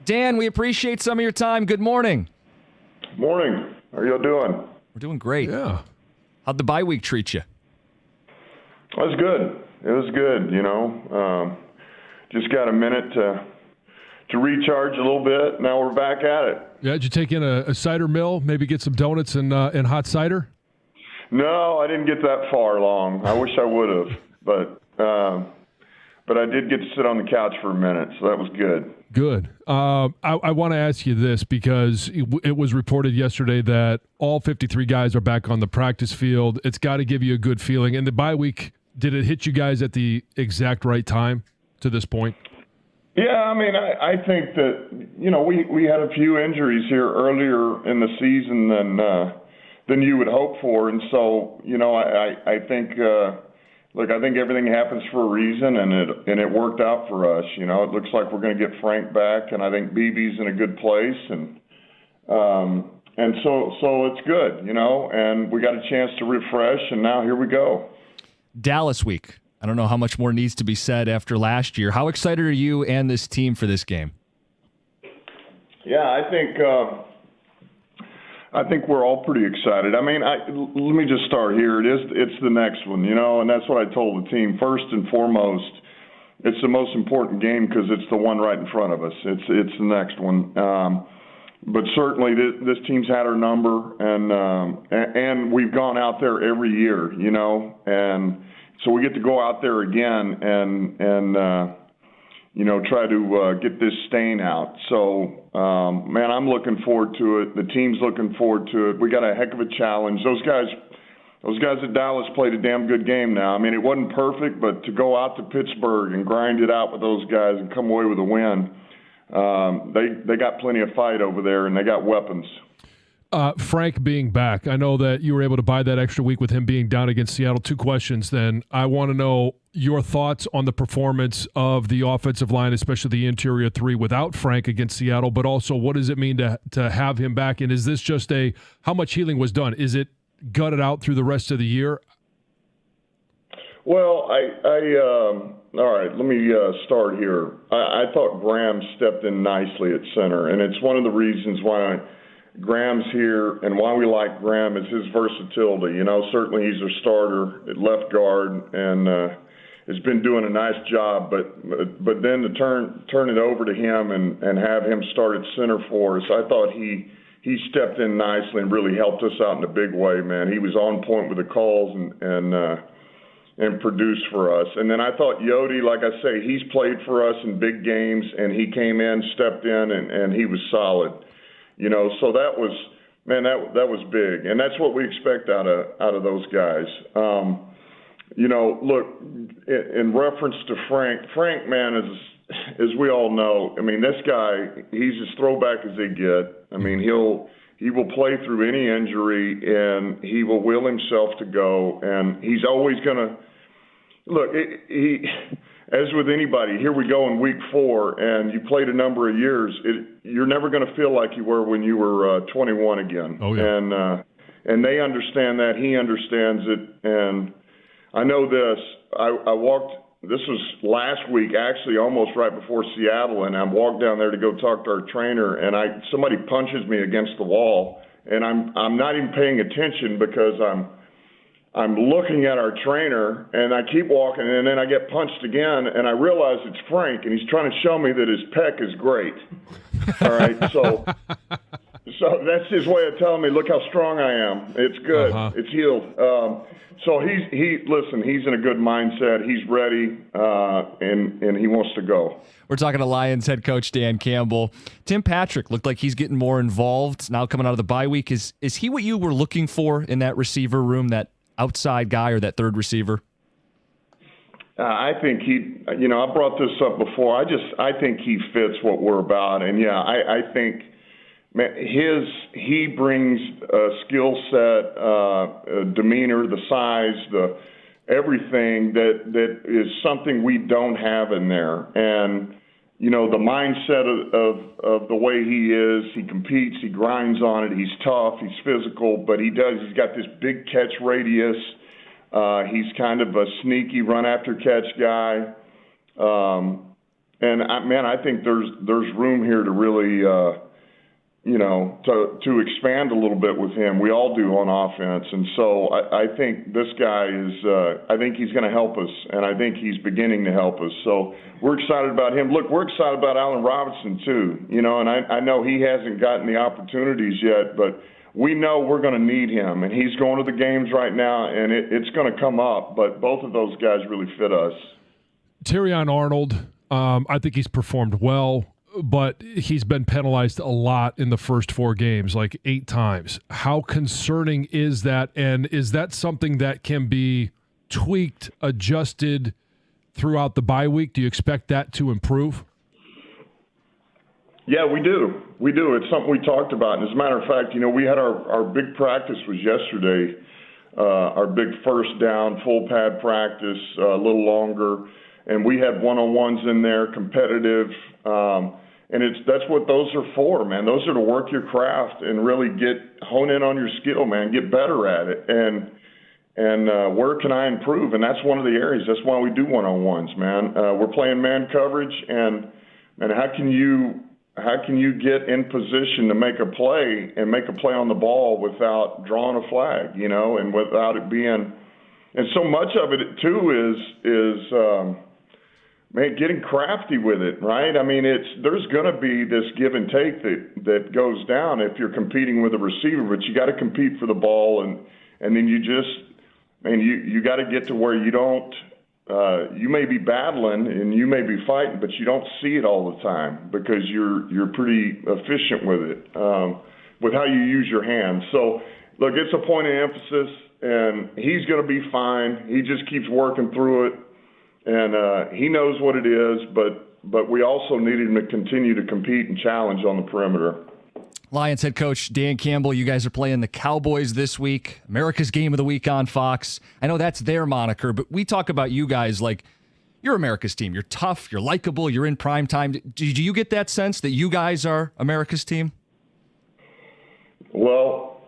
Dan, we appreciate some of your time. Good morning. Morning. How are y'all doing? We're doing great. Yeah. How'd the bye week treat you? It was good. It was good, just got a minute to recharge a little bit. Now we're back at it. Yeah, did you take in a cider mill, maybe get some donuts and hot cider? No, I didn't get that far along. I wish I would have, but I did get to sit on the couch for a minute, so that was good. Good. I want to ask you this because it was reported yesterday that all 53 guys are back on the practice field. It's got to give you a good feeling. And the bye week, did it hit you guys at the exact right time to this point? Yeah, I mean, I think that, we had a few injuries here earlier in the season than you would hope for. And so, I think, I think everything happens for a reason, and it worked out for us. It looks like we're going to get Frank back, and I think BB's in a good place. And so it's good, and we got a chance to refresh, and now here we go. Dallas week. I don't know how much more needs to be said after last year. How excited are you and this team for this game? Yeah, I think we're all pretty excited. I mean, let me just start here. It's the next one, and that's what I told the team. First and foremost, it's the most important game because it's the one right in front of us. It's the next one. But certainly this team's had our number, and we've gone out there every year, and so we get to go out there again and try to get this stain out. So, man, I'm looking forward to it. The team's looking forward to it. We got a heck of a challenge. Those guys at Dallas played a damn good game now. I mean, it wasn't perfect, but to go out to Pittsburgh and grind it out with those guys and come away with a win, they got plenty of fight over there, and they got weapons. Frank being back, I know that you were able to buy that extra week with him being down against Seattle. Two questions then. I want to know your thoughts on the performance of the offensive line, especially the interior three without Frank against Seattle, but also what does it mean to have him back? And is this just how much healing was done? Is it gutted out through the rest of the year? Well, all right, let me start here. I thought Graham stepped in nicely at center, and it's one of the reasons why Graham's here and why we like Graham is his versatility. Certainly he's a starter at left guard and has been doing a nice job, but then to turn it over to him and have him start at center for us, I thought he stepped in nicely and really helped us out in a big way, man. He was on point with the calls and produced for us. And then I thought Yodi, like I say, he's played for us in big games, and he came in, stepped in, and he was solid. So that was, man, that was big, and that's what we expect out of those guys. Look, in reference to Frank, man, as we all know, I mean, this guy, he's as throwback as they get. I mean, he will play through any injury, and he will will himself to go, and he's always going to look. As with anybody, here we go in week 4, and you played a number of years. You're never going to feel like you were when you were 21 again. Oh, yeah. And they understand that. He understands it. And I know this. I walked. This was last week, actually, almost right before Seattle, and I walked down there to go talk to our trainer, and somebody punches me against the wall, and I'm not even paying attention because I'm looking at our trainer, and I keep walking, and then I get punched again, and I realize it's Frank, and he's trying to show me that his pec is great. All right, so that's his way of telling me, look how strong I am. It's good. Uh-huh. It's healed. So he's in a good mindset. He's ready, and he wants to go. We're talking to Lions head coach Dan Campbell. Tim Patrick looked like he's getting more involved now coming out of the bye week. Is he what you were looking for in that receiver room, that outside guy or that third receiver? I think I brought this up before. I think he fits what we're about. And yeah, I think, man, he brings a skill set, demeanor, the size, everything that is something we don't have in there. And, the mindset of the way he is, he competes, he grinds on it, he's tough, he's physical, but he's got this big catch radius. He's kind of a sneaky run after catch guy. I think there's room here to really, to expand a little bit with him. We all do on offense. And so I think this guy I think he's going to help us, and I think he's beginning to help us. So we're excited about him. Look, we're excited about Allen Robinson too, and I know he hasn't gotten the opportunities yet, but we know we're going to need him, and he's going to the games right now, and it's going to come up. But both of those guys really fit us. Terrion Arnold, I think he's performed well, but he's been penalized a lot in the first 4 games, like 8 times. How concerning is that, and is that something that can be tweaked, adjusted throughout the bye week? Do you expect that to improve? Yeah, we do. We do. It's something we talked about. And as a matter of fact, we had our big practice was yesterday, our big first down, full pad practice, a little longer. And we had one-on-ones in there, competitive. And that's what those are for, man. Those are to work your craft and really hone in on your skill, man, get better at it. And where can I improve? And that's one of the areas. That's why we do one-on-ones, man. We're playing man coverage, and how can you get in position to make a play on the ball without drawing a flag, and without it being – and so much of it, too, is getting crafty with it, right? I mean, there's going to be this give and take that goes down if you're competing with a receiver, but you got to compete for the ball, and then you got to get to where you don't – you may be battling and you may be fighting, but you don't see it all the time because you're pretty efficient with it, with how you use your hands. So, look, it's a point of emphasis, and he's going to be fine. He just keeps working through it, and he knows what it is, but we also need him to continue to compete and challenge on the perimeter. Lions head coach Dan Campbell, you guys are playing the Cowboys this week, America's Game of the Week on Fox. I know that's their moniker, but we talk about you guys like you're America's team. You're tough, you're likable, you're in prime time. Do you get that sense that you guys are America's team? Well,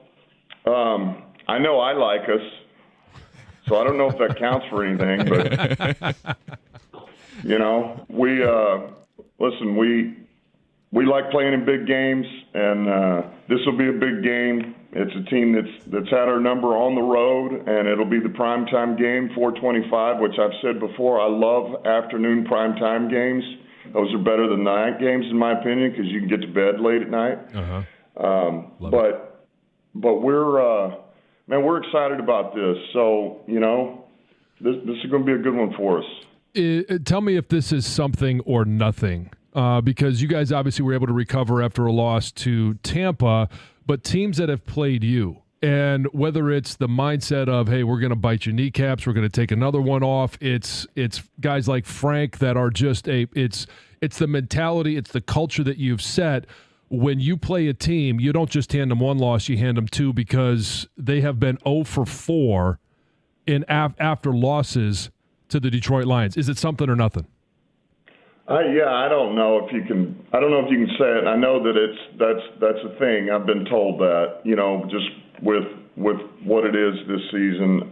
I know I like us, so I don't know if that counts for anything, but, we like playing in big games, and this will be a big game. It's a team that's had our number on the road, and it'll be the primetime game, 4:25, which I've said before. I love afternoon primetime games. Those are better than night games, in my opinion, because you can get to bed late at night. But we're excited about this. So, this is going to be a good one for us. Tell me if this is something or nothing. Because you guys obviously were able to recover after a loss to Tampa, but teams that have played you, and whether it's the mindset of, hey, we're going to bite your kneecaps, we're going to take another one off, it's guys like Frank that are just it's the mentality, it's the culture that you've set. When you play a team, you don't just hand them one loss, you hand them 2 because they have been 0 for 4 in after losses to the Detroit Lions. Is it something or nothing? I don't know if you can. I don't know if you can say it. I know that that's a thing. I've been told that, just with what it is this season.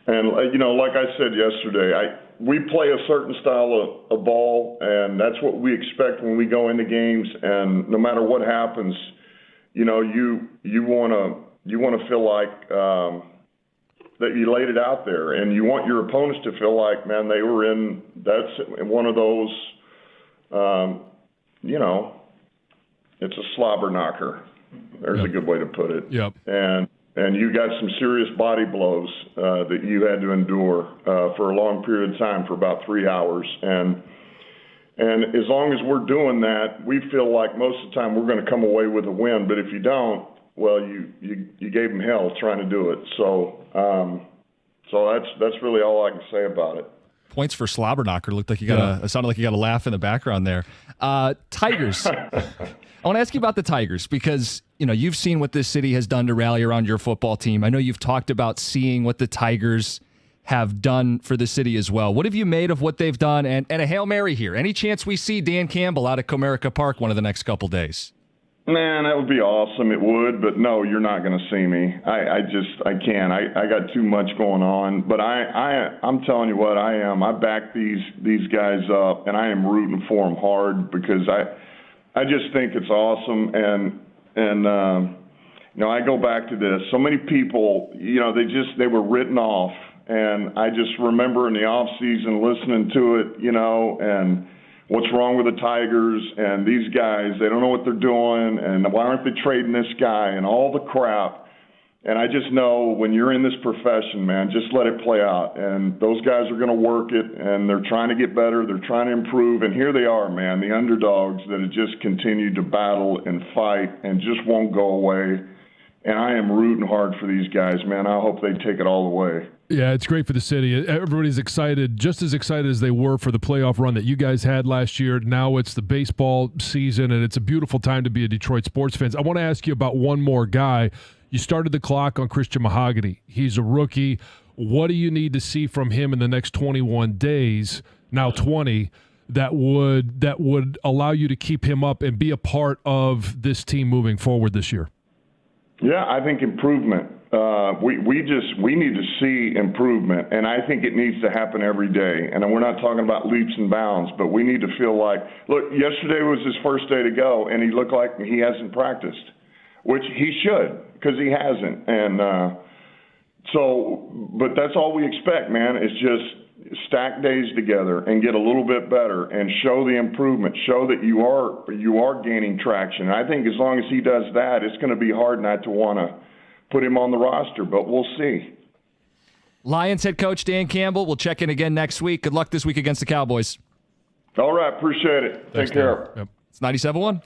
And like I said yesterday, we play a certain style of ball, and that's what we expect when we go into games. And no matter what happens, you want to feel like. That you laid it out there, and you want your opponents to feel like, man, they were in. That's one of those, it's a slobber knocker. There's a good way to put it. Yep. And you got some serious body blows that you had to endure for a long period of time, for about 3 hours, and as long as we're doing that, we feel like most of the time we're going to come away with a win. But if you don't, well, you gave them hell trying to do it. So that's really all I can say about it. Points for Slobberknocker. Looked like it sounded like you got a laugh in the background there. Tigers. I want to ask you about the Tigers because, you've seen what this city has done to rally around your football team. I know you've talked about seeing what the Tigers have done for the city as well. What have you made of what they've done? And a Hail Mary here. Any chance we see Dan Campbell out at Comerica Park one of the next couple days? Man, that would be awesome. It would, but no, you're not going to see me. I can't. I got too much going on. But I'm telling you what, I am. I back these guys up, and I am rooting for them hard because I just think it's awesome. And I go back to this. So many people, they were written off, and I just remember in the off season listening to it, and what's wrong with the Tigers and these guys, they don't know what they're doing, and why aren't they trading this guy and all the crap. And I just know when you're in this profession, man, just let it play out. And those guys are going to work it, and they're trying to get better. They're trying to improve. And here they are, man, the underdogs that have just continued to battle and fight and just won't go away. And I am rooting hard for these guys, man. I hope they take it all the way. Yeah, it's great for the city. Everybody's excited, just as excited as they were for the playoff run that you guys had last year. Now it's the baseball season, and it's a beautiful time to be a Detroit sports fan. I want to ask you about one more guy. You started the clock on Christian Mahogany. He's a rookie. What do you need to see from him in the next 21 days, now 20, that would allow you to keep him up and be a part of this team moving forward this year? Yeah, I think improvement. We need to see improvement, and I think it needs to happen every day. And we're not talking about leaps and bounds, but we need to feel like, look, yesterday was his first day to go, and he looked like he hasn't practiced, which he should, because he hasn't. And but that's all we expect, man, is just stack days together and get a little bit better and show the improvement, show that you are gaining traction. And I think as long as he does that, it's going to be hard not to want to put him on the roster, but we'll see. Lions head coach Dan Campbell, we'll check in again next week. Good luck this week against the Cowboys. All right, appreciate it. Thanks, Take care. Yep. It's 97.1.